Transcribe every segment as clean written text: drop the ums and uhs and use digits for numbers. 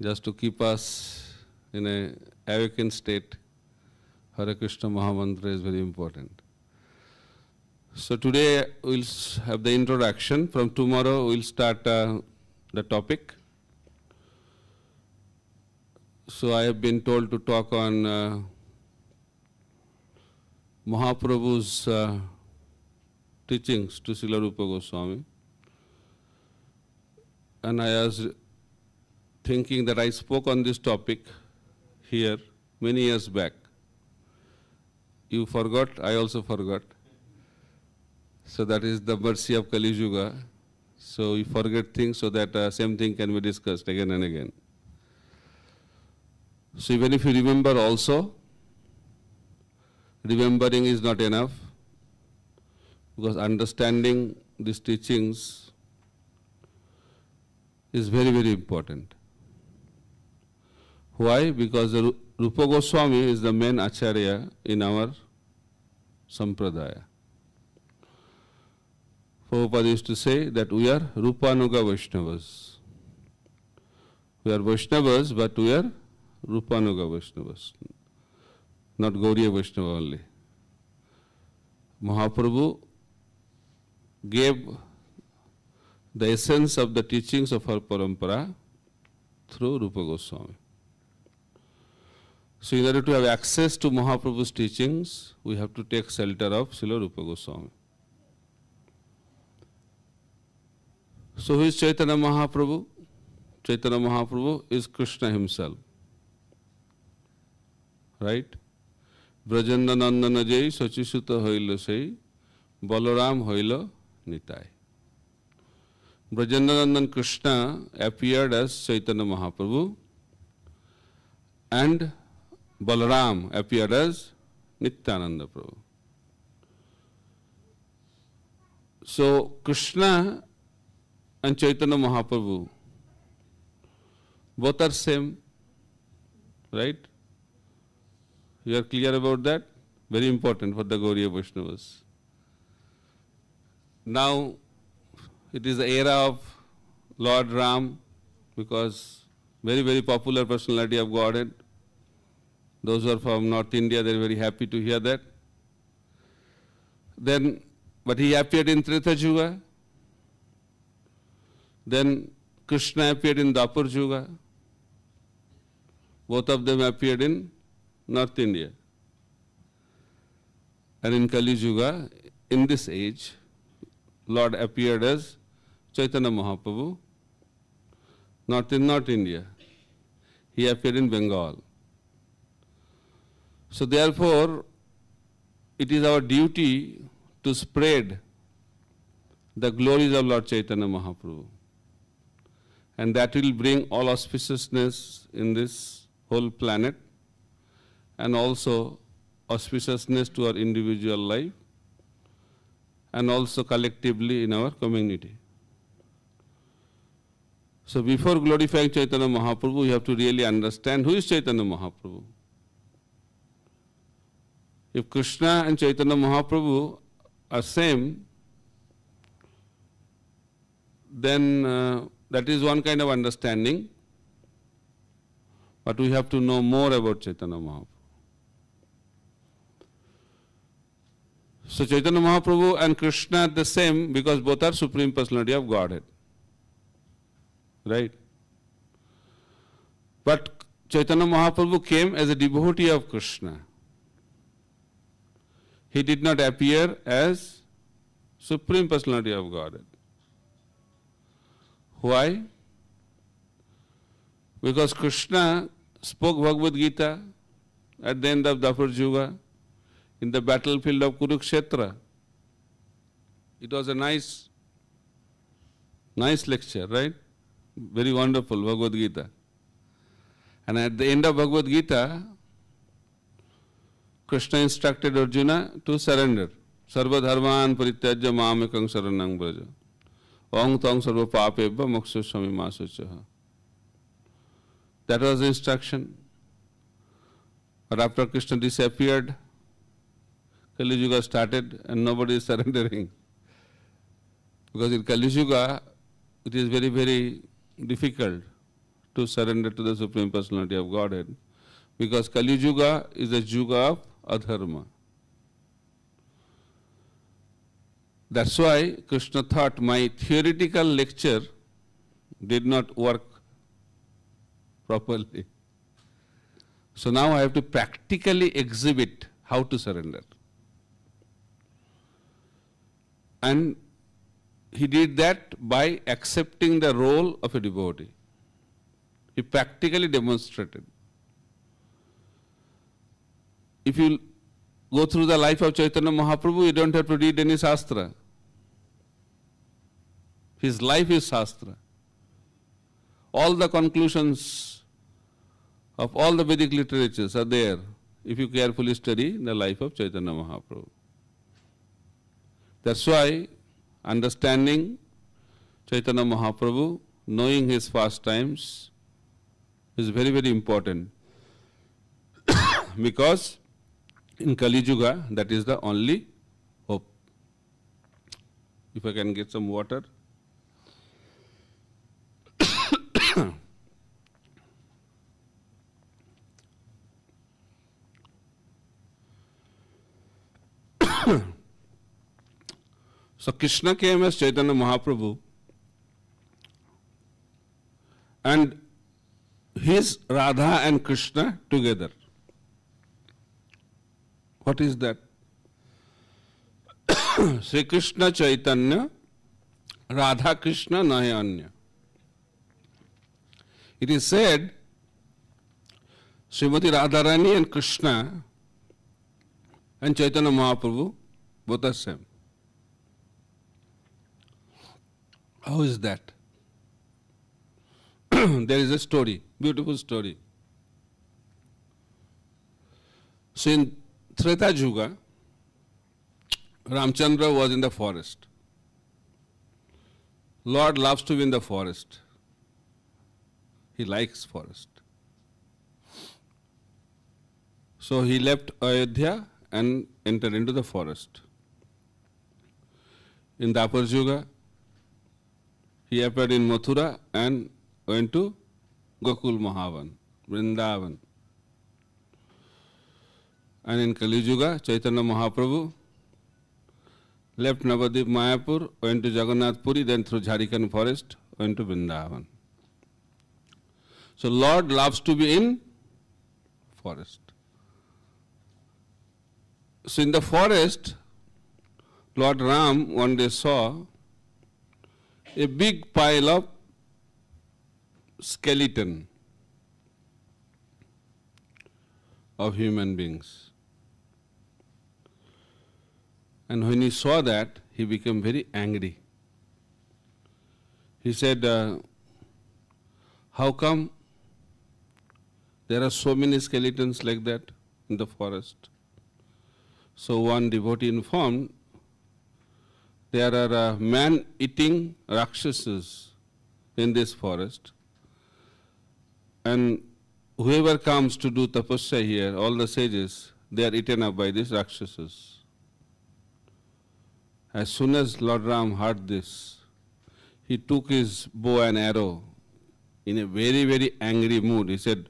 just to keep us in a awakened state. Hare Krishna Mahamantra is very important. So today we'll have the introduction. From tomorrow we'll start the topic. So I have been told to talk on Mahaprabhu's teachings to Srila Rupa Goswami. And I was thinking that I spoke on this topic here many years back. You forgot, I also forgot. So that is the mercy of Kali Yuga. So we forget things so that same thing can be discussed again and again. So even if you remember also, remembering is not enough, because understanding these teachings is very, very important. Why? Because the Rupa Goswami is the main Acharya in our Sampradaya. Prabhupada used to say that we are Rupanuga Vaishnavas. We are Vaishnavas, but we are Rupanuga Vaishnavas, not Gauriya Vaishnava only. Mahaprabhu gave the essence of the teachings of our parampara through Rupa Goswami. So in order to have access to Mahaprabhu's teachings, we have to take shelter of Srila Rupa Goswami. So who is Chaitanya Mahaprabhu? Chaitanya Mahaprabhu is Krishna himself. Right? Brajanda Nandana Jai Sachisuta Hoilo Sei Balaram Hoilo Nitai. Brajanda Nandan Krishna appeared as Chaitanya Mahaprabhu and Balaram appeared as Nityananda Prabhu. So Krishna and Chaitanya Mahaprabhu both are same, right? You are clear about that? Very important for the Gauriya Vaishnavas. Now it is the era of Lord Ram, because very, very popular personality of Godhead. Those who are from North India, they are very happy to hear that. Then, but he appeared in Treta Yuga. Then Krishna appeared in Dwapar Yuga. Both of them appeared in North India. And in Kali Yuga, in this age, Lord appeared as Chaitanya Mahaprabhu, not in North India. He appeared in Bengal. So therefore, it is our duty to spread the glories of Lord Chaitanya Mahaprabhu. And that will bring all auspiciousness in this whole planet, and also auspiciousness to our individual life, and also collectively in our community. So before glorifying Chaitanya Mahaprabhu, we have to really understand who is Chaitanya Mahaprabhu. If Krishna and Chaitanya Mahaprabhu are same, then that is one kind of understanding. But we have to know more about Chaitanya Mahaprabhu. So Chaitanya Mahaprabhu and Krishna are the same because both are Supreme Personality of Godhead. Right? But Chaitanya Mahaprabhu came as a devotee of Krishna. He did not appear as Supreme Personality of Godhead. Why? Because Krishna spoke Bhagavad Gita at the end of Dwapar Yuga in the battlefield of Kurukshetra. It was a nice lecture, right? Very wonderful, Bhagavad Gita. And at the end of Bhagavad Gita, Krishna instructed Arjuna to surrender. Sarva dharman parityajya mamekam saranam braja. Ong tong sarva papebha moksha swami masachaha. That was the instruction. But after Krishna disappeared, Kali Yuga started and nobody is surrendering. Because in Kali Yuga, it is very, very difficult to surrender to the Supreme Personality of Godhead, because Kali Yuga is a Yuga of adharma. That's why Krishna thought my theoretical lecture did not work properly. So now I have to practically exhibit how to surrender. And he did that by accepting the role of a devotee. He practically demonstrated. If you go through the life of Chaitanya Mahaprabhu, you don't have to read any Shastra. His life is Shastra. All the conclusions of all the Vedic literatures are there if you carefully study the life of Chaitanya Mahaprabhu. That's why understanding Chaitanya Mahaprabhu, knowing his pastimes, is very, very important. Because in Kali Yuga, that is the only hope. If I can get some water. So Krishna came as Chaitanya Mahaprabhu, and his Radha and Krishna together. What is that? Sri Krishna Chaitanya, Radha Krishna Nayanya. It is said, Srimati Radharani and Krishna and Chaitanya Mahaprabhu both are same. How is that? There is a story, beautiful story. So in Treta Yuga, Ramchandra was in the forest. Lord loves to be in the forest. He likes forest. So he left Ayodhya and entered into the forest. In Dwapar Yuga, he appeared in Mathura and went to Gokul Mahavan, Vrindavan. And in Kali Yuga, Chaitanya Mahaprabhu left Navadip Mayapur, went to Jagannath Puri, then through Jharkhand forest, went to Vrindavan. So Lord loves to be in forest. So in the forest, Lord Ram one day saw a big pile of skeleton of human beings. And when he saw that, he became very angry. He said, how come there are so many skeletons like that in the forest? So one devotee informed, there are man-eating Rakshasas in this forest, and whoever comes to do tapasya here, all the sages, they are eaten up by these Rakshasas. As soon as Lord Ram heard this, he took his bow and arrow in a very, very angry mood. He said,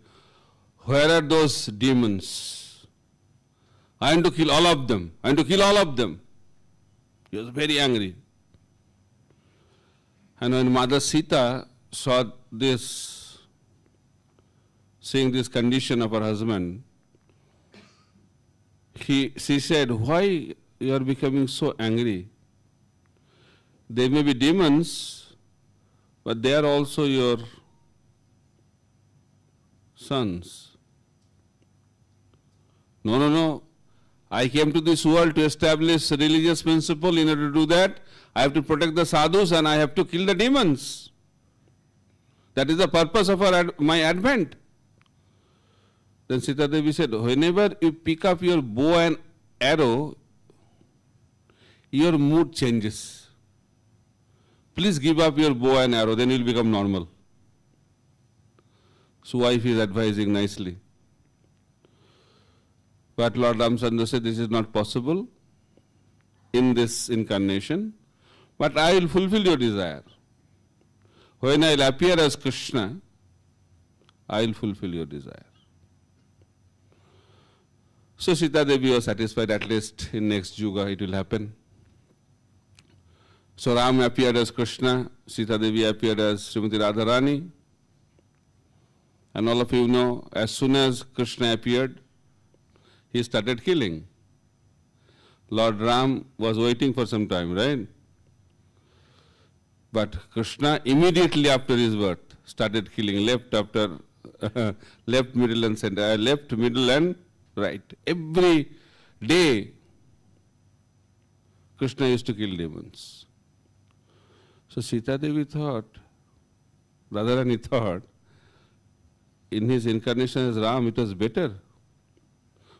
where are those demons? I am to kill all of them. I am to kill all of them. He was very angry. And when Mother Sita saw this, seeing this condition of her husband, she said, why you are becoming so angry? They may be demons, but they are also your sons. No. I came to this world to establish religious principle. In order to do that, I have to protect the sadhus and I have to kill the demons. That is the purpose of my advent. Then Sita Devi said, whenever you pick up your bow and arrow, your mood changes. Please give up your bow and arrow, then you will become normal. So wife is advising nicely. But Lord Ramchandra said, this is not possible in this incarnation, but I will fulfill your desire. When I will appear as Krishna, I will fulfill your desire. So Sita Devi was satisfied, at least in next Yuga it will happen. So Ram appeared as Krishna, Sita Devi appeared as Srimati Radharani. And all of you know, as soon as Krishna appeared, he started killing. Lord Ram was waiting for some time, right? But Krishna immediately after his birth started killing left, middle and center, left, middle and right. Every day Krishna used to kill demons. So Sita Devi thought, Radharani thought, in his incarnation as Ram it was better.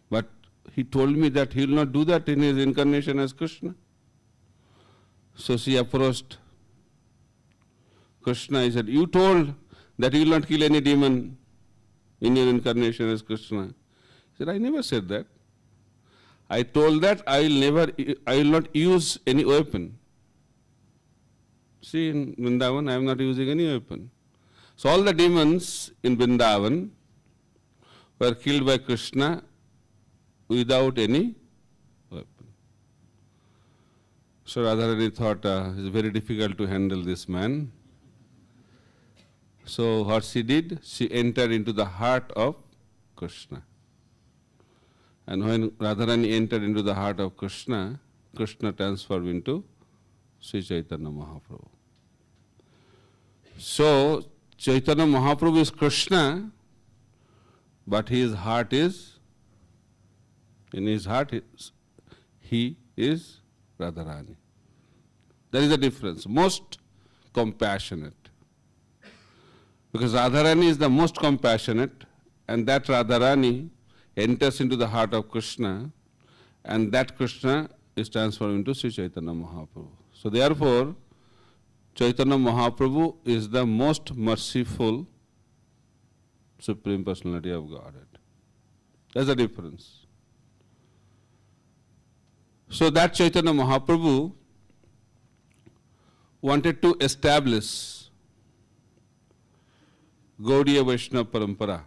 But he told me that he will not do that in his incarnation as Krishna. So she approached Krishna. He said, you told that you will not kill any demon in your incarnation as Krishna. He said, I never said that. I told that I will not use any weapon. See, in Vrindavan, I am not using any weapon. So all the demons in Vrindavan were killed by Krishna without any weapon. So Radharani thought, it's very difficult to handle this man. So what she did, she entered into the heart of Krishna. And when Radharani entered into the heart of Krishna, Krishna transformed into Sri Chaitanya Mahaprabhu. So Chaitanya Mahaprabhu is Krishna, but his heart is, in his heart he is Radharani. There is a difference. Most compassionate. Because Radharani is the most compassionate, and that Radharani enters into the heart of Krishna, and that Krishna is transformed into Sri Chaitanya Mahaprabhu. So therefore, Chaitanya Mahaprabhu is the most merciful Supreme Personality of Godhead. There's a difference. So that Chaitanya Mahaprabhu wanted to establish Gaudiya Vaishnava Parampara.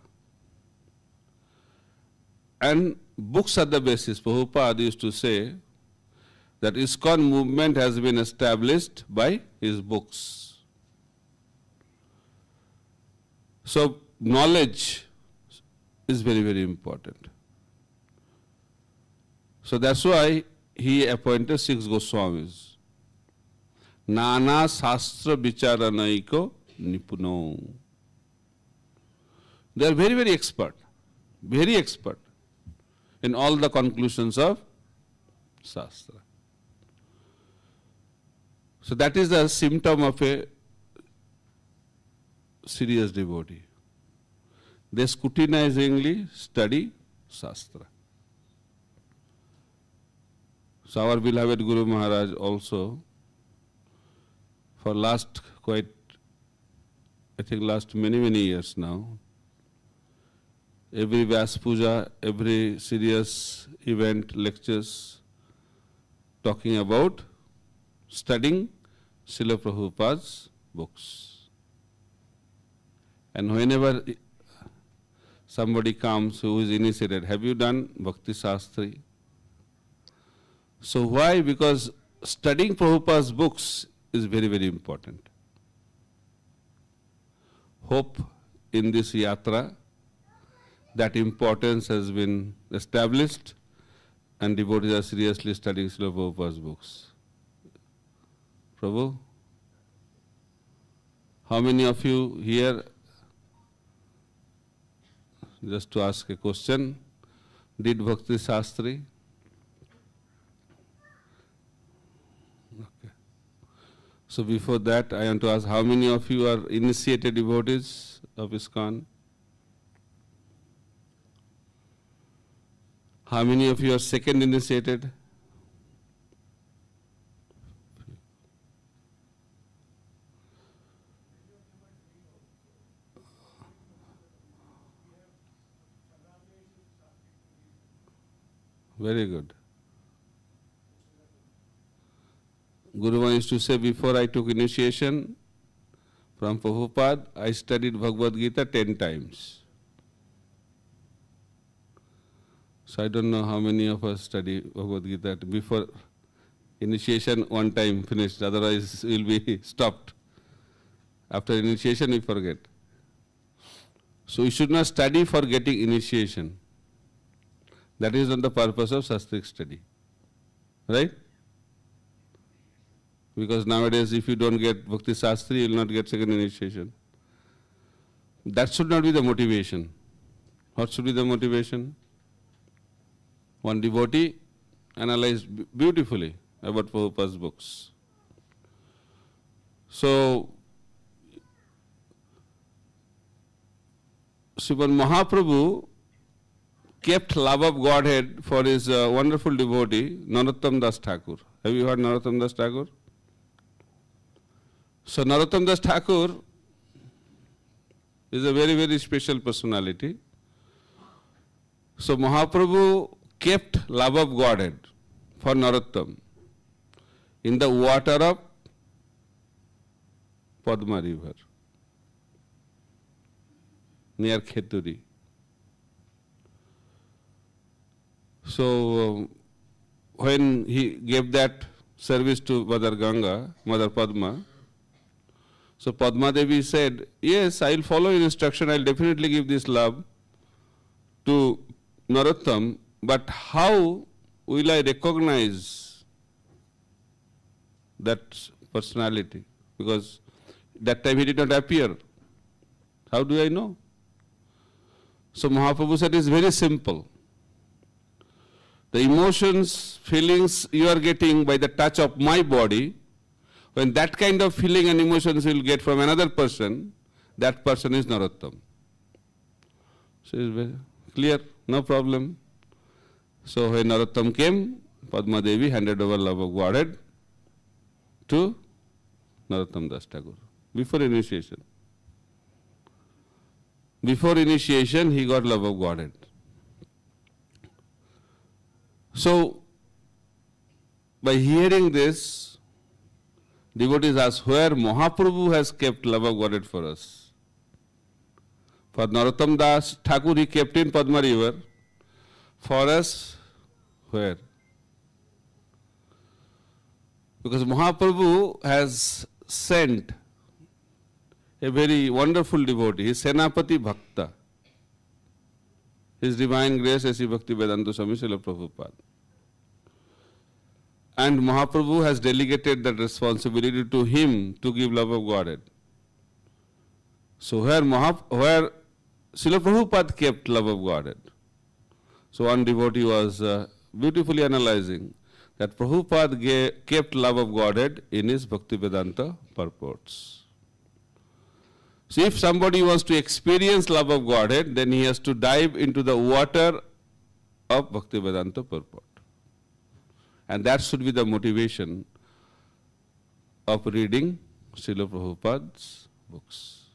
And books are the basis. Prabhupada used to say that ISKCON movement has been established by his books. So knowledge is very, very important. So that's why he appointed 6 Goswamis. Nana Sastra Vicharanaiko Nipuno. They are very, very expert in all the conclusions of Shastra. So that is the symptom of a serious devotee. They scrutinizingly study Shastra. So our beloved Guru Maharaj also, for last many, many years now, every Vyas Puja, every serious event, lectures, talking about studying Srila Prabhupada's books. And whenever somebody comes who is initiated, have you done Bhakti Shastri? So why? Because studying Prabhupada's books is very, very important. Hope in this yatra that importance has been established and devotees are seriously studying Srila Prabhupada's books. Prabhu, how many of you here, just to ask a question, did Bhakti Shastri? Okay. So before that, I want to ask, how many of you are initiated devotees of ISKCON? How many of you are second initiated? Very good. Guru used to say, before I took initiation, From Prabhupada, I studied Bhagavad Gita 10 times. So I don't know how many of us study Bhagavad Gita before initiation, one time finished, otherwise we'll be stopped. After initiation, we forget. So we should not study for getting initiation. That is not the purpose of Shastric study. Right? Because nowadays, if you don't get Bhakti Shastri, you will not get second initiation. That should not be the motivation. What should be the motivation? One devotee analyzed beautifully about Prabhupada's books. So, Srimad Mahaprabhu kept love of Godhead for his wonderful devotee, Narottam Das Thakur. Have you heard Narottam Das Thakur? So Narottam Das Thakur is a very, very special personality. So Mahaprabhu kept love of Godhead for Narottam in the water of Padma river near Kheturi. So when he gave that service to Mother Ganga, Mother Padma, so Padma Devi said, yes, I will follow your instruction, I will definitely give this love to Narottam, but how will I recognize that personality? Because that time he did not appear. How do I know? So Mahaprabhu said, it's very simple. The emotions, feelings you are getting by the touch of my body, when that kind of feeling and emotions you will get from another person, that person is Narottam. So it's very clear, no problem. So when Narottam came, Padma Devi handed over love of Godhead to Narottam Das Thakur before initiation. Before initiation, he got love of Godhead. So, by hearing this, devotees ask, where Mahaprabhu has kept love of Godhead for us? For Narottam Das Thakur, he kept in Padma river. For us, where? Because Mahaprabhu has sent a very wonderful devotee, his Senapati Bhakta, His Divine Grace A.C. Bhaktivedanta Swami Srila Prabhupada. And Mahaprabhu has delegated that responsibility to him to give love of Godhead. So where Srila Prabhupada kept love of Godhead. So one devotee was beautifully analyzing that Prabhupada kept love of Godhead in his Bhaktivedanta purports. So if somebody wants to experience love of Godhead, then he has to dive into the water of Bhaktivedanta purport. And that should be the motivation of reading Srila Prabhupada's books.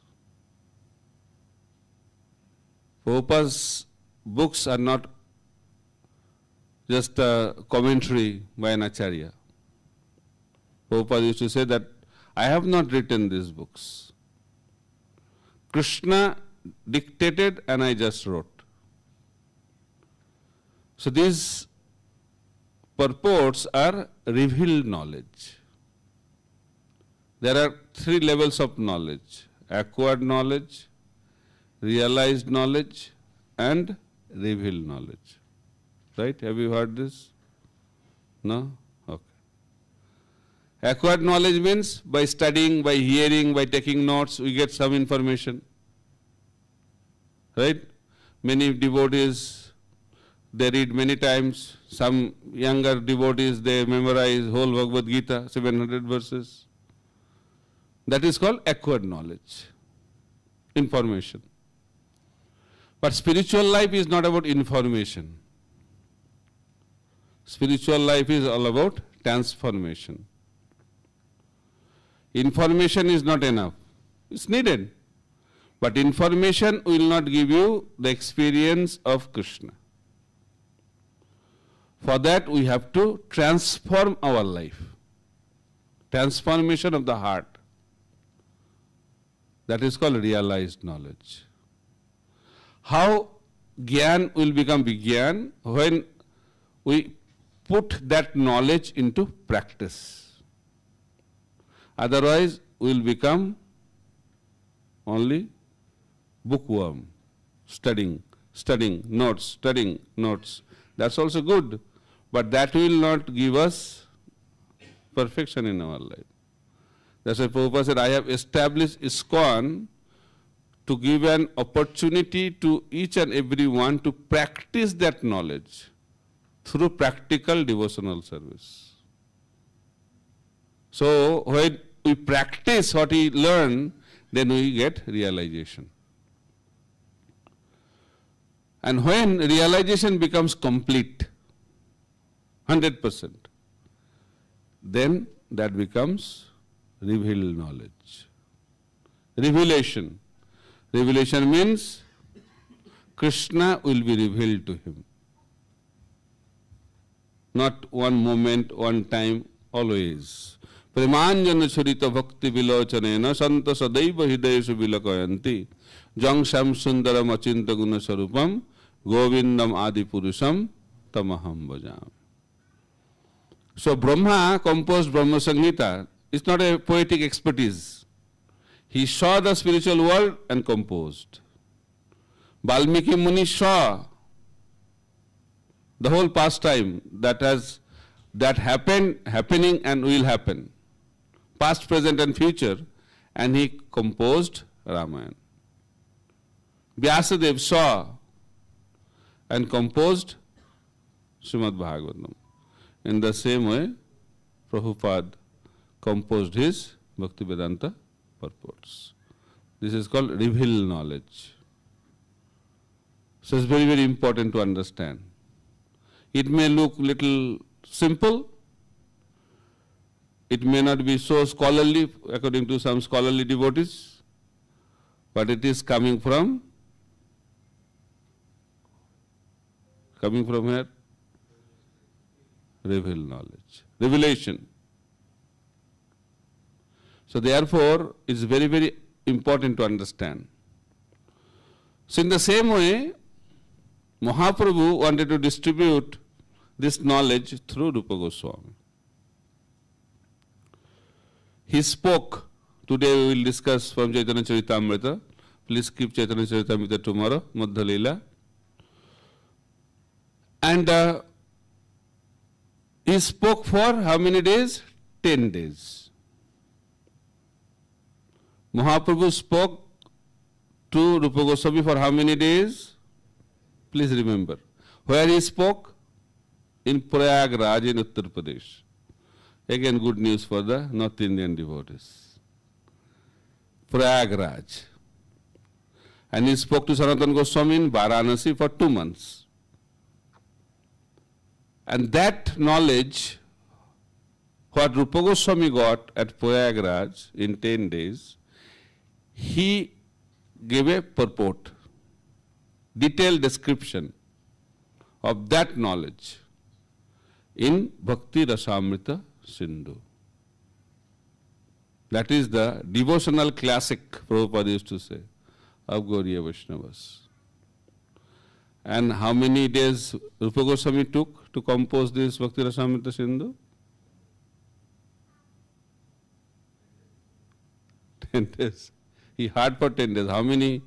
Prabhupada's books are not just a commentary by an acharya. Prabhupada used to say that, I have not written these books. Krishna dictated and I just wrote. So these purports are revealed knowledge. There are three levels of knowledge: acquired knowledge, realized knowledge, and revealed knowledge. Right? Have you heard this? No? Okay. Acquired knowledge means by studying, by hearing, by taking notes, we get some information. Right? Many devotees, they read many times. Some younger devotees, they memorize whole Bhagavad Gita, 700 verses. That is called acquired knowledge, information. But spiritual life is not about information. Spiritual life is all about transformation. Information is not enough. It's needed. But information will not give you the experience of Krishna. For that we have to transform our life. Transformation of the heart. That is called realized knowledge. How Gyan will become Vigyan? When we put that knowledge into practice. Otherwise, we will become only bookworm, studying notes. That's also good, but that will not give us perfection in our life. That's why Prabhupada said, I have established ISKCON to give an opportunity to each and every one to practice that knowledge through practical devotional service. So when we practice what we learn, then we get realization. And when realization becomes complete, 100%, then that becomes revealed knowledge. Revelation. Revelation means Krishna will be revealed to him. Not one moment, one time, always. Premanjana churita bhakti vilochanena santa sadaiva hidayeshu vilakayanti jang sam sundaram achinta guna sarupam govindam adi purusham tamaham bhajam. So Brahma composed Brahma Samhita. It's not a poetic expertise. He saw the spiritual world and composed. Valmiki Muni saw the whole pastime that happened, happening and will happen. Past, present and future, and he composed Ramayana. Vyasadeva saw and composed Srimad Bhagavatam. In the same way, Prabhupada composed his Bhaktivedanta purports. This is called revealed knowledge. So it's very, very important to understand. It may look little simple. It may not be so scholarly according to some scholarly devotees, but it is coming from where? Revealed knowledge. Revelation. So therefore, it's very, very important to understand. So in the same way, Mahaprabhu wanted to distribute this knowledge through Rupa Goswami. He spoke. Today we will discuss from Chaitanya Charitamrita. Please keep Chaitanya Charitamrita tomorrow, Madhya Leela. And he spoke for how many days? 10 days. Mahaprabhu spoke to Rupa Goswami for how many days? Please remember. Where he spoke? In Prayagraj in Uttar Pradesh. Again, good news for the North Indian devotees. Prayagraj. And he spoke to Sanatana Goswami in Varanasi for 2 months. And that knowledge, what Rupa Goswami got at Prayagraj in 10 days, he gave a purport, detailed description of that knowledge in Bhakti Rasamrita Sindhu. That is the devotional classic, Prabhupada used to say, of Gauriya Vaishnavas. And how many days Rupa Goswami took to compose this Bhakti Rasamrita Sindhu? 10 days. He had for 10 days. How many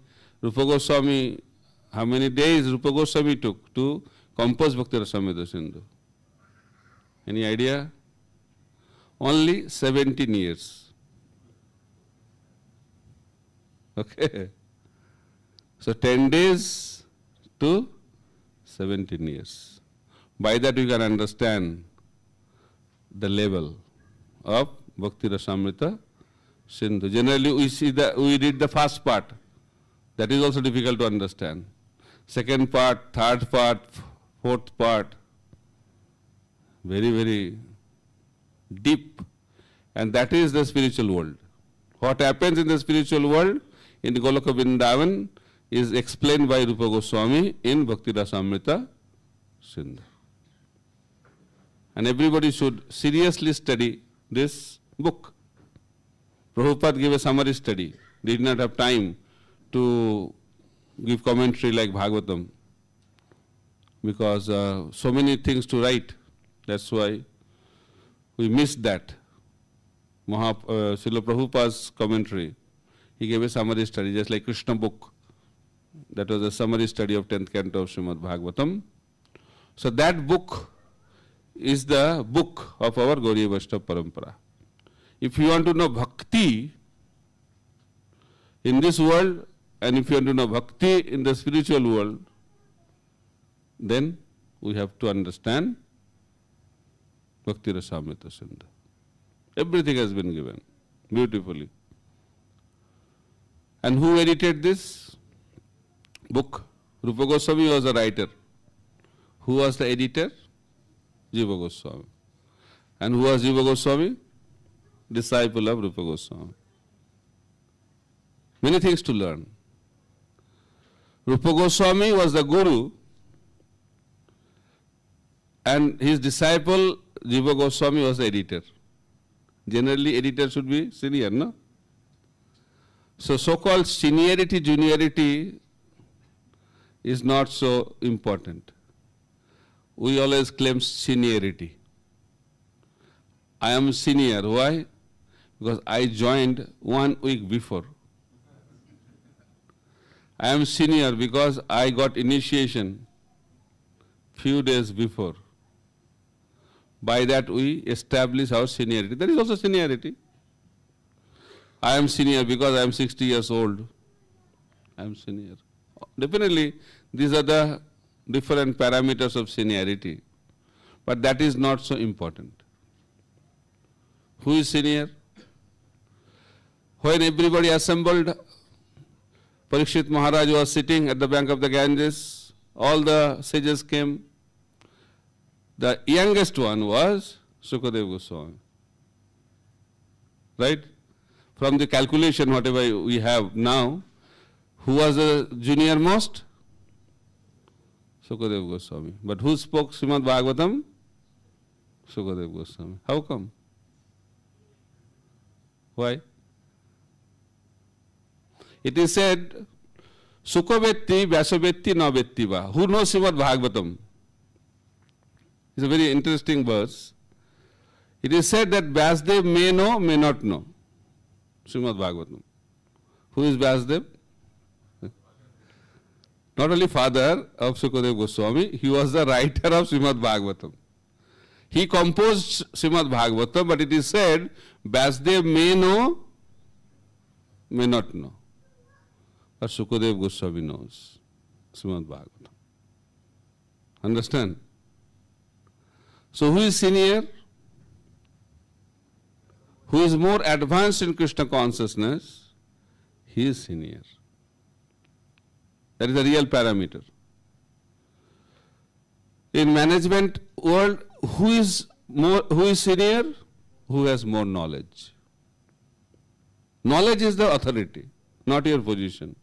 days Rupa Goswami took to compose Bhakti Rasamrita Sindhu? Any idea? Only 17 years. Okay. So 10 days to 17 years. By that you can understand the level of Bhakti Rasamrita Sindhu. Generally we read the first part. That is also difficult to understand. Second part, third part, fourth part, very, very deep. And that is the spiritual world. What happens in the spiritual world in Goloka Vrindavan is explained by Rupa Goswami in Bhakti Rasamrita Sindhu. And everybody should seriously study this book. Prabhupada gave a summary study. did not have time to give commentary like Bhagavatam, because so many things to write. That's why we missed that. Srila Prabhupada's commentary, he gave a summary study, just like Krishna book. That was a summary study of 10th canto of Srimad Bhagavatam. So that book is the book of our Gauriya Vaishnava Parampara. If you want to know bhakti in this world, and if you want to know bhakti in the spiritual world, then we have to understand Bhakti Rasamrita Sindhu. Everything has been given beautifully. And who edited this book? Rupa Goswami was a writer. Who was the editor? Jiva Goswami. And who was Jiva Goswami? Disciple of Rupa Goswami. Many things to learn. Rupa Goswami was the guru, and his disciple Jiva Goswami was the editor. Generally, editor should be senior, no? So-called seniority, juniority is not so important. We always claim seniority. I am senior. Why? Because I joined 1 week before. I am senior because I got initiation few days before. By that we establish our seniority. That is also seniority. I am senior because I am 60 years old. I am senior. Definitely, these are the different parameters of seniority. But that is not so important. Who is senior? When everybody assembled, Parikshit Maharaj was sitting at the bank of the Ganges. All the sages came. The youngest one was Sukadeva Goswami. Right? From the calculation, whatever we have now, who was the junior most? Sukadeva Goswami. But who spoke Srimad Bhagavatam? Sukadeva Goswami. How come? Why? It is said, Sukhavetti, Vyasavetti, Navetti va. Who knows Srimad Bhagavatam? It's a very interesting verse. It is said that Vyasdev may know, may not know Srimad Bhagavatam. Who is Vyasdev? Not only father of Sukadeva Goswami, he was the writer of Srimad Bhagavatam. He composed Srimad Bhagavatam, but it is said Vyasdev may know, may not know. But Sukadeva Goswami knows Srimad Bhagavatam. Understand? So who is senior? Who is more advanced in Krishna consciousness? He is senior. That is the real parameter. In management world, who is senior? Who has more knowledge? Knowledge is the authority, not your position.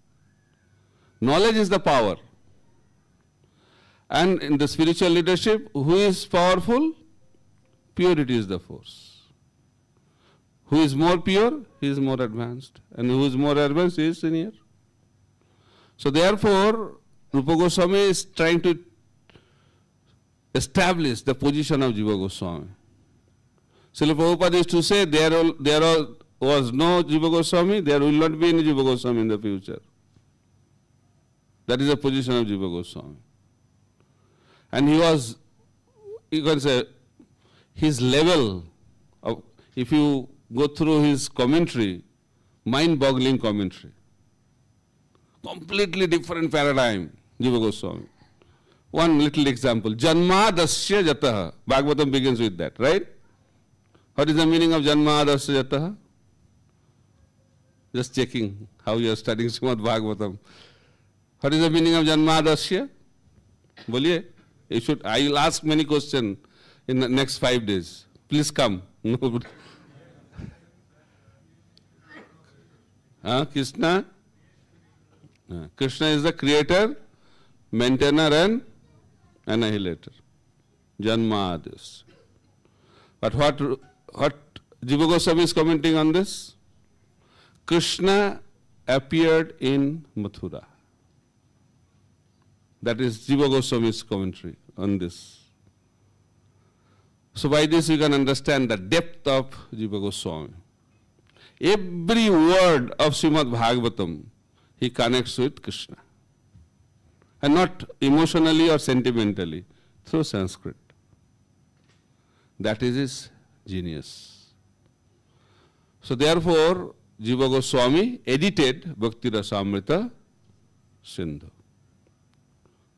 Knowledge is the power. And in the spiritual leadership, who is powerful? Purity is the force. Who is more pure? He is more advanced. And who is more advanced? He is senior. So therefore, Rupa Goswami is trying to establish the position of Jiva Goswami. Srila Prabhupada used to say, there was no Jiva Goswami, there will not be any Jiva Goswami in the future. That is the position of Jiva Goswami. And he was, you can say, his level of, if you go through his commentary, mind-boggling commentary. Completely different paradigm, Jiva Goswami. One little example, Janmadasya Jataha. Bhagavatam begins with that, right? What is the meaning of Janmadasya Jataha? Just checking how you are studying Srimad Bhagavatam. What is the meaning of Janmadasya? Boliye. I will ask many questions in the next 5 days. Please come. Krishna? Krishna is the creator, maintainer and annihilator. Janmadasya. But what Jiva Goswami is commenting on this? Krishna appeared in Mathura. That is Jiva Goswami's commentary on this. So by this you can understand the depth of Jiva Goswami. Every word of Srimad Bhagavatam he connects with Krishna. And not emotionally or sentimentally, through Sanskrit. That is his genius. So therefore, Jiva Goswami edited Bhakti Rasamrita Sindhu.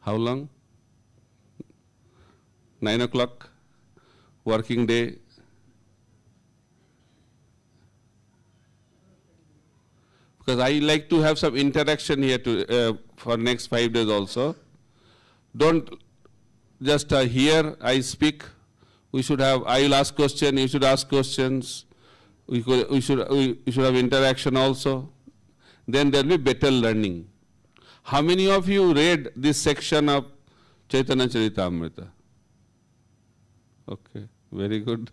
How long? 9 o'clock, working day. Because I like to have some interaction here for next 5 days also. Don't just hear I speak. We should have, I will ask questions, you should ask questions. We should have interaction also. Then there will be better learning. How many of you read this section of Chaitanya Charitamrita? Okay, very good.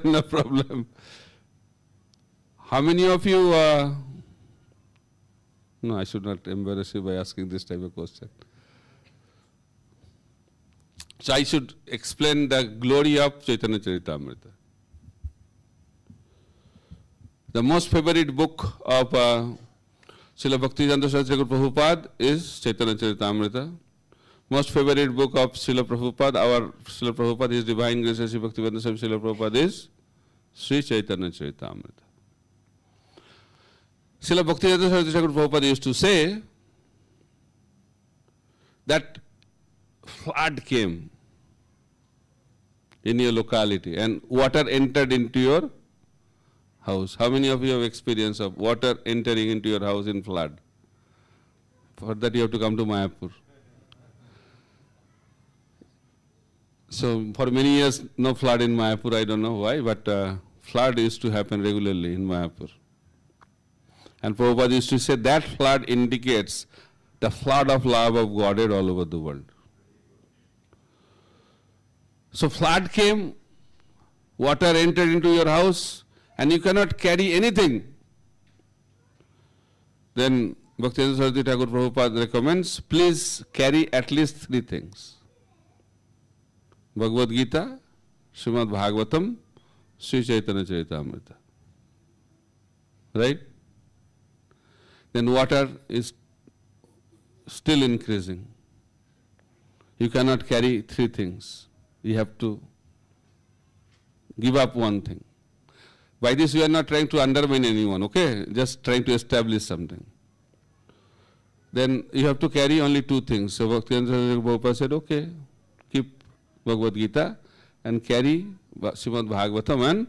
No problem. How many of you, no, I should not embarrass you by asking this type of question. So I should explain the glory of Chaitanya Charitamrita. The most favorite book of Srila Bhaktivedanta Saraswati Prabhupada is Chaitanya Charitamrita. Most favorite book of Srila Prabhupada, our Srila Prabhupada, His Divine Grace, Sri Bhaktivedanta Swami Srila Prabhupada is Sri Chaitanya Charitamrita. Srila Bhaktivedanta Saraswati Prabhupada used to say that flood came in your locality and water entered into your house. How many of you have experience of water entering into your house in flood? For that you have to come to Mayapur. So for many years no flood in Mayapur, I don't know why, but flood used to happen regularly in Mayapur. And Prabhupada used to say that flood indicates the flood of love of Godhead all over the world. So flood came, water entered into your house, and you cannot carry anything. Then Bhaktivedanta Saraswati Thakur Prabhupada recommends, please carry at least 3 things. Bhagavad Gita, Srimad Bhagavatam, Sri Chaitanya Charitamrita. Right? Then water is still increasing. You cannot carry 3 things. You have to give up one thing. By this we are not trying to undermine anyone, okay? Just trying to establish something. Then you have to carry only 2 things. So Bhaktivedanta Prabhupada said, okay, keep Bhagavad Gita and carry Srimad Bhagavatam and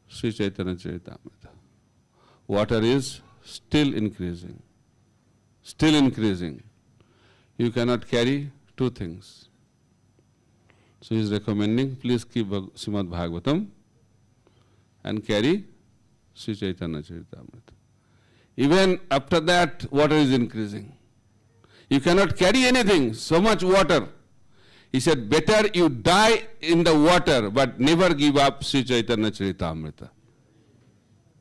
Sri Chaitanya Charitamrita. Water is still increasing. Still increasing. You cannot carry 2 things. So he is recommending, please keep Srimad Bhagavatam and carry Sri Chaitanya Charitamrita. Even after that, water is increasing. You cannot carry anything, so much water. He said, better you die in the water, but never give up Sri Chaitanya Charitamrita.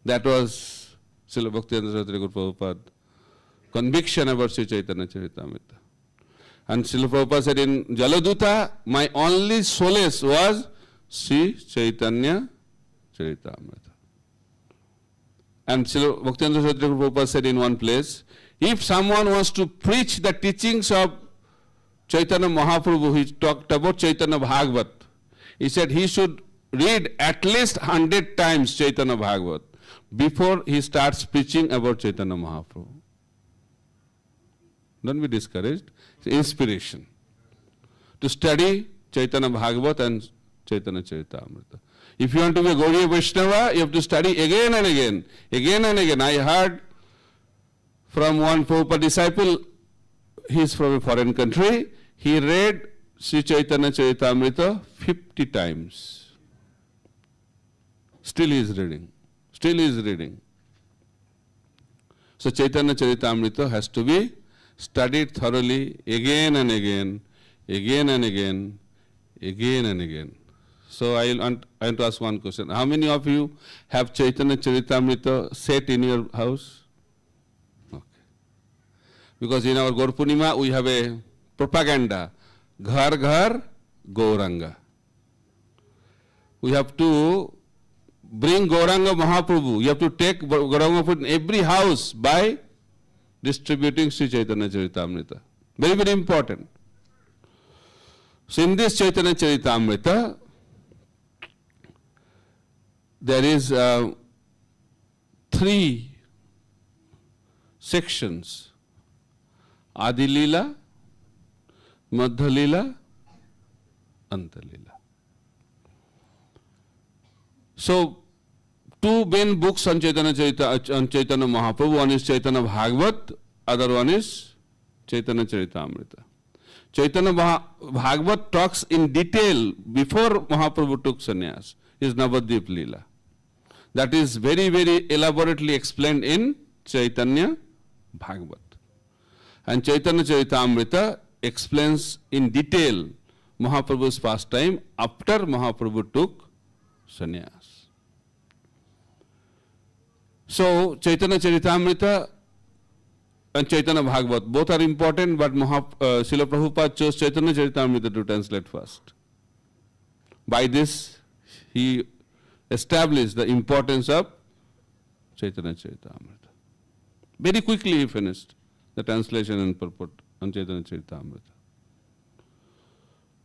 That was Srila Bhaktivedanta Saraswati Prabhupada conviction about Sri Chaitanya Charitamrita. And Srila Prabhupada said in Jaladuta, my only solace was Sri Chaitanya Charitamrita. And Srila Bhaktivedanta Saraswati Prabhupada said in one place, if someone wants to preach the teachings of Chaitanya Mahaprabhu, he talked about Chaitanya Bhagavat. He said he should read at least 100 times Chaitanya Bhagavat before he starts preaching about Chaitanya Mahaprabhu. Don't be discouraged. It's inspiration to study Chaitanya Bhagavat and Chaitanya Charitamrita. If you want to be a Gaudiya Vaishnava, you have to study again and again, again and again. I heard from one Prabhupada disciple, he is from a foreign country, he read Sri Chaitanya Charitamrita 50 times. Still he is reading. Still he is reading. So Chaitanya Charitamrita has to be studied thoroughly again and again, again and again, again and again. So I want to ask one question. How many of you have Chaitanya Charitamrita set in your house? Because in our Gaur Purnima we have a propaganda, Ghar Ghar Gauranga. We have to bring Gauranga Mahaprabhu. You have to take Gauranga Mahaprabhu in every house by distributing Sri Chaitanya Charitamrita. Very, very important. So in this Chaitanya Charitamrita, there is 3 sections: Adi Leela, Madhya Leela, Anta Leela. So 2 main books on Chaitanya Mahaprabhu. One is Chaitanya Bhagavat, other one is Chaitanya Charitamrita. Chaitanya Bhagavat talks in detail before Mahaprabhu took sannyas, is Navadvip Leela. That is very, very elaborately explained in Chaitanya Bhagavat. And Chaitanya Charitamrita explains in detail Mahaprabhu's pastime after Mahaprabhu took sannyas. So Chaitanya Charitamrita and Chaitanya Bhagavat, both are important, but Srila Prabhupada chose Chaitanya Charitamrita to translate first. By this, he established the importance of Chaitanya Charitamrita. Very quickly he finished the translation and purport on Chaitanya Charitamrita.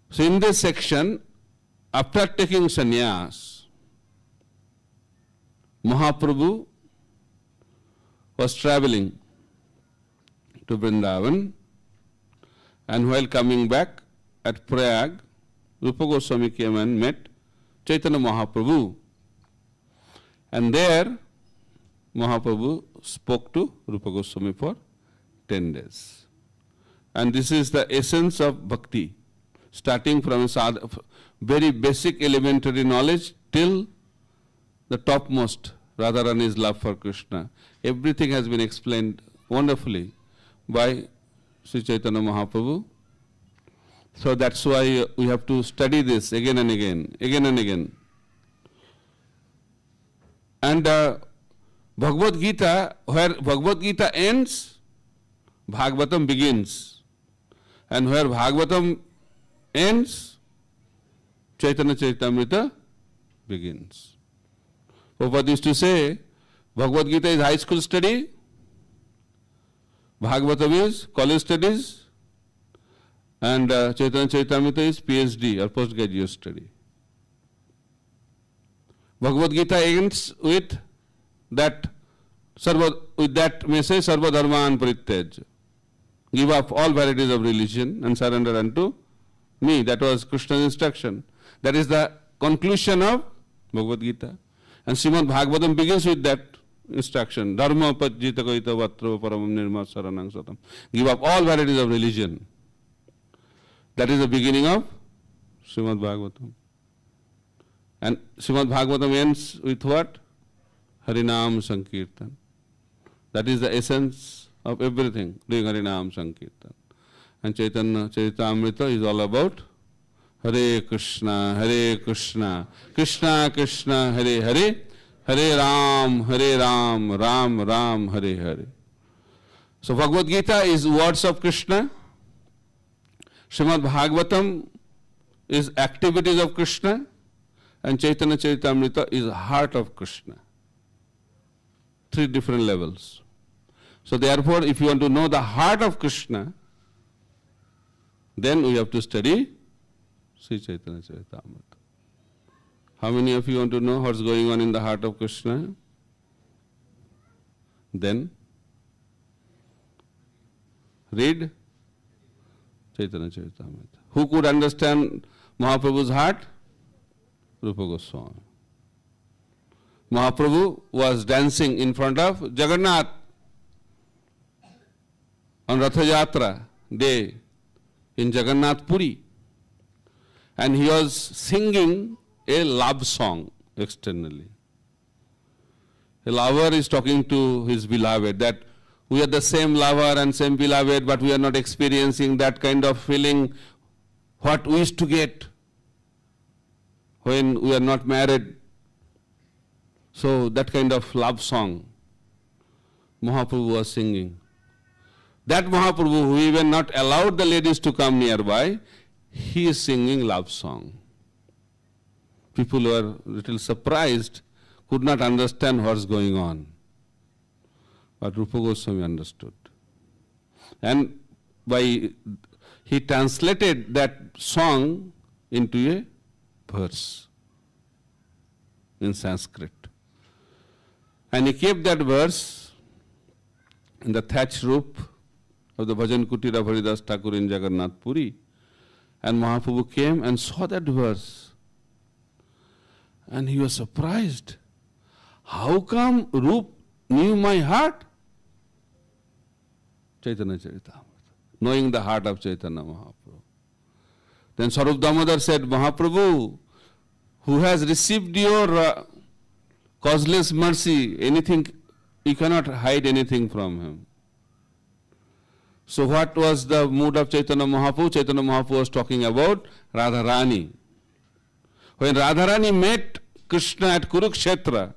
So in this section, after taking sannyas, Mahaprabhu was traveling to Vrindavan, and while coming back at Prayag, Rupa Goswami came and met Chaitanya Mahaprabhu. And there, Mahaprabhu spoke to Rupa Goswami for 10 days. And this is the essence of bhakti, starting from a very basic elementary knowledge till the topmost, Radharani's love for Krishna. Everything has been explained wonderfully by Sri Chaitanya Mahaprabhu. So that's why we have to study this again and again, again and again. And Bhagavad Gita, where Bhagavad Gita ends, Bhagavatam begins. And where Bhagavatam ends, Chaitanya Charitamrita begins. Prabhupada used to say, Bhagavad Gita is high school study, Bhagavatam is college studies, and Chaitanya Charitamrita is PhD or postgraduate study. Bhagavad Gita ends with that message, Sarva Dharman Parityaj. Give up all varieties of religion and surrender unto me. That was Krishna's instruction. That is the conclusion of Bhagavad Gita. And Srimad Bhagavatam begins with that instruction. Dharma pajjita kaita vatra paramam nirma saranang satam. Give up all varieties of religion. That is the beginning of Srimad Bhagavatam. And Srimad Bhagavatam ends with what? Harinam Sankirtan. That is the essence of everything, doing Harinam Sankirtan. And Chaitanya Charitamrita is all about Hare Krishna, Krishna Krishna, Hare Hare, Hare Ram, Ram Ram, Hare Hare. So Bhagavad Gita is words of Krishna. Srimad Bhagavatam is activities of Krishna. And Chaitanya Charitamrita is heart of Krishna. 3 different levels. So therefore, if you want to know the heart of Krishna, then we have to study Sri Chaitanya Charitamrita. How many of you want to know what's going on in the heart of Krishna? Then read Chaitanya Charitamrita. Who could understand Mahaprabhu's heart? Rupa Goswami. Mahaprabhu was dancing in front of Jagannath on Ratha Yatra day in Jagannath Puri. And he was singing a love song externally. A lover is talking to his beloved that we are the same lover and same beloved, but we are not experiencing that kind of feeling what we used to get when we are not married. So that kind of love song Mahaprabhu was singing. That Mahaprabhu, who even not allowed the ladies to come nearby, he is singing love song. People were little surprised, could not understand what's going on. But Rupa Goswami understood. And he translated that song into a verse in Sanskrit. And he kept that verse in the thatch roof of the Bhajan Kutira of Haridas Thakur in Jagannath Puri. And Mahaprabhu came and saw that verse. And he was surprised. How come Rup knew my heart? Chaitanya Charitamrita. Knowing the heart of Chaitanya Mahaprabhu. Then Sarup Damodar said, Mahaprabhu, who has received your causeless mercy, anything, you cannot hide anything from him. So what was the mood of Chaitanya Mahaprabhu? Chaitanya Mahaprabhu was talking about Radharani. When Radharani met Krishna at Kurukshetra,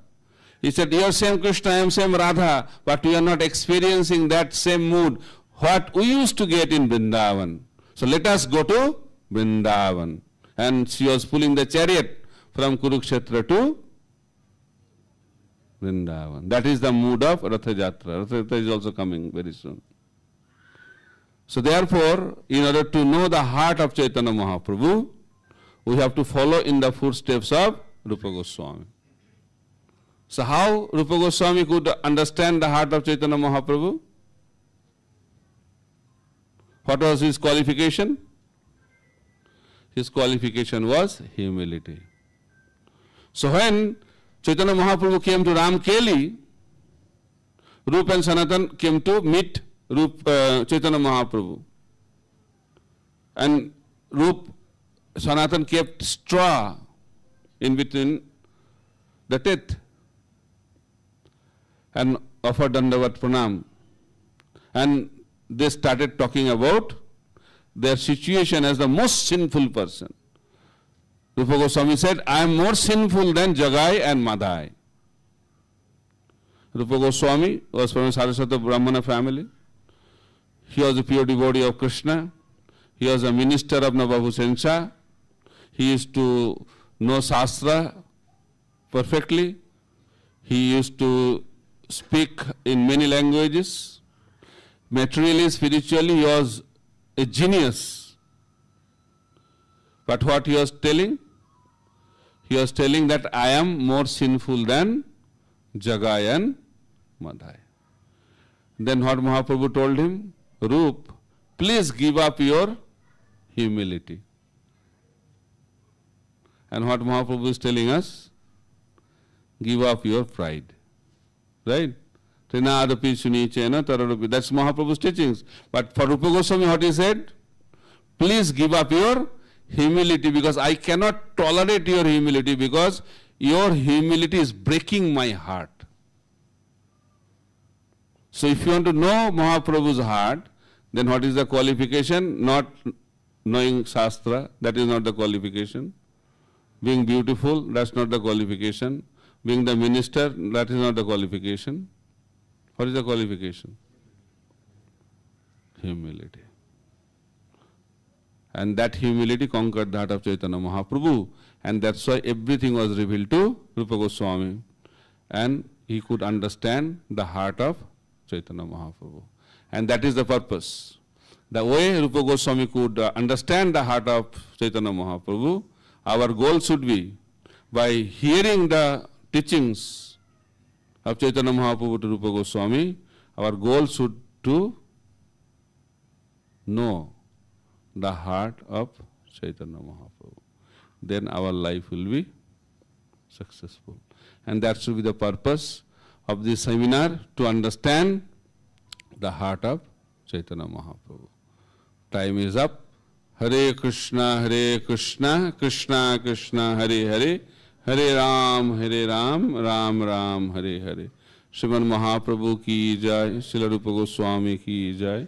he said, you are same Krishna, I am same Radha, but we are not experiencing that same mood, what we used to get in Vrindavan. So let us go to Vrindavan. And she was pulling the chariot from Kurukshetra to Vrindavan. That is the mood of Ratha Jatra. Ratha Jatra is also coming very soon. So therefore, in order to know the heart of Chaitanya Mahaprabhu, we have to follow in the footsteps of Rupa Goswami. So how Rupa Goswami could understand the heart of Chaitanya Mahaprabhu? What was his qualification? His qualification was humility. So when Chaitanya Mahaprabhu came to Ramkeli, Rup and Sanatan came to meet Chaitanya Mahaprabhu. And Sanatan kept straw in between the teeth and offered Dandavat Pranam. And they started talking about their situation as the most sinful person. Rupa Goswami said, I am more sinful than Jagai and Madhai. Rupa Goswami was from a Saraswata Brahmana family. He was a pure devotee of Krishna. He was a minister of Navabu Sensha. He used to know Shastra perfectly. He used to speak in many languages. Materially, spiritually, he was a genius. But what he was telling? He was telling that I am more sinful than Jagai and Madhai. Then what Mahaprabhu told him? Rup, please give up your humility. And what Mahaprabhu is telling us? Give up your pride. Right? That's Mahaprabhu's teachings. But for Rupa Goswami, what he said? Please give up your humility, because I cannot tolerate your humility, because your humility is breaking my heart. So if you want to know Mahaprabhu's heart, then what is the qualification? Not knowing Shastra, that is not the qualification. Being beautiful, that's not the qualification. Being the minister, that is not the qualification. What is the qualification? Humility. And that humility conquered the heart of Chaitanya Mahaprabhu, and that's why everything was revealed to Rupa Goswami. And he could understand the heart of Chaitanya Mahaprabhu. And that is the purpose. The way Rupa Goswami could understand the heart of Chaitanya Mahaprabhu, our goal should be, by hearing the teachings of Chaitanya Mahaprabhu to Rupa Goswami, our goal should to know the heart of Chaitanya Mahaprabhu. Then our life will be successful. And that should be the purpose of this seminar, to understand the heart of Chaitanya Mahaprabhu. Time is up. Hare Krishna, Krishna Krishna, Hare Hare, Hare Ram, Ram Ram, Hare Hare. Srimad Mahaprabhu ki jai, Srila Rupa Goswami ki jai,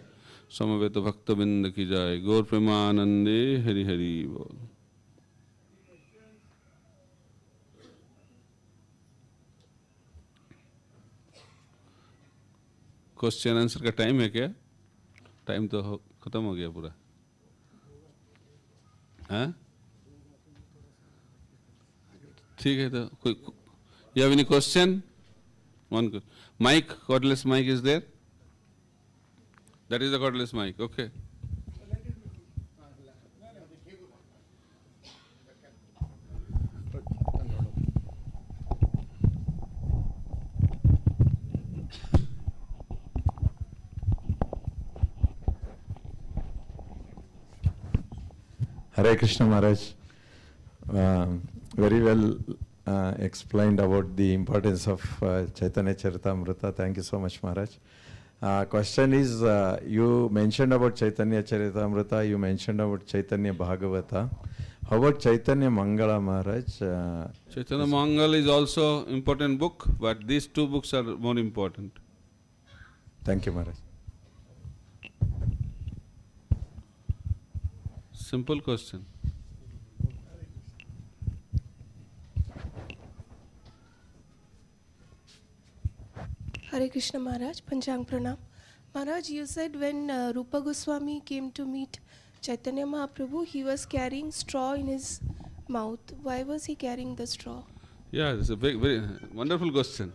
Samaveta Bhaktavinda ki jai, Gaur Premanande, Hari Hari Bol. Question answer का time है क्या? Time तो खत्म हो गया पूरा. हाँ ठीक है. तो कोई you have any question? One mic, cordless mic is there? That is the cordless mic. Okay. Hare Krishna Maharaj, very well explained about the importance of Chaitanya Charitamrita. Thank you so much, Maharaj. Question is, you mentioned about Chaitanya Charitamrita, you mentioned about Chaitanya Bhagavata. How about Chaitanya Mangala, Maharaj? Chaitanya Mangala is also important book, but these two books are more important. Thank you, Maharaj. Simple question. Hare Krishna Maharaj, Panchang Pranam. Maharaj, you said when Rupa Goswami came to meet Chaitanya Mahaprabhu, he was carrying straw in his mouth. Why was he carrying the straw? Yeah, it's a very, very wonderful question.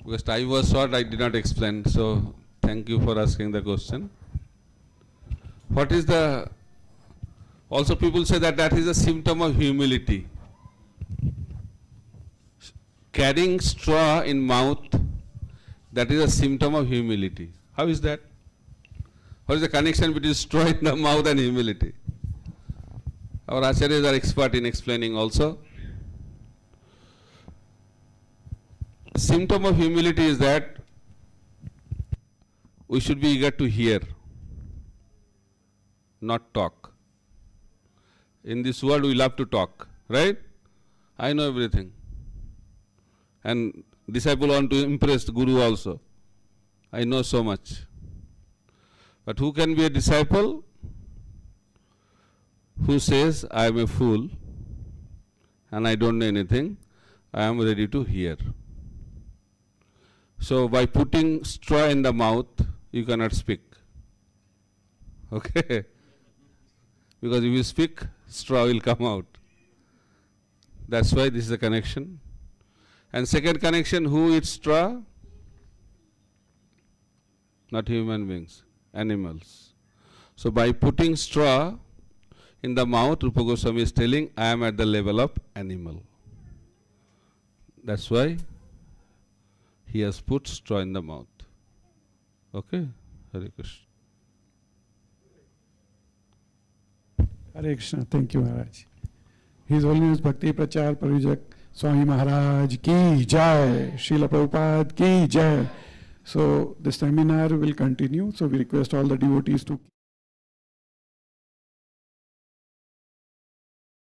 Because time was short, I did not explain. So thank you for asking the question. What is the... Also people say that that is a symptom of humility. Carrying straw in mouth, that is a symptom of humility. How is that? What is the connection between straw in the mouth and humility? Our acharyas are expert in explaining also. Symptom of humility is that we should be eager to hear, not talk. In this world we love to talk, right? I know everything. And disciple want to impress the Guru also. I know so much. But who can be a disciple? Who says, I am a fool and I don't know anything, I am ready to hear. So by putting straw in the mouth, you cannot speak. Okay? Because if you speak, straw will come out. That's why this is a connection. And second connection, who eats straw? Not human beings, animals. So by putting straw in the mouth, Rupa Goswami is telling, I am at the level of animal. That's why he has put straw in the mouth. Okay? Hare Krishna. Hare Krishna. Thank you, Maharaj. His Holiness Bhakti Prachar Parijak Swami Maharaj ki jai, Srila Prabhupada ki jai. So the seminar will continue. So we request all the devotees to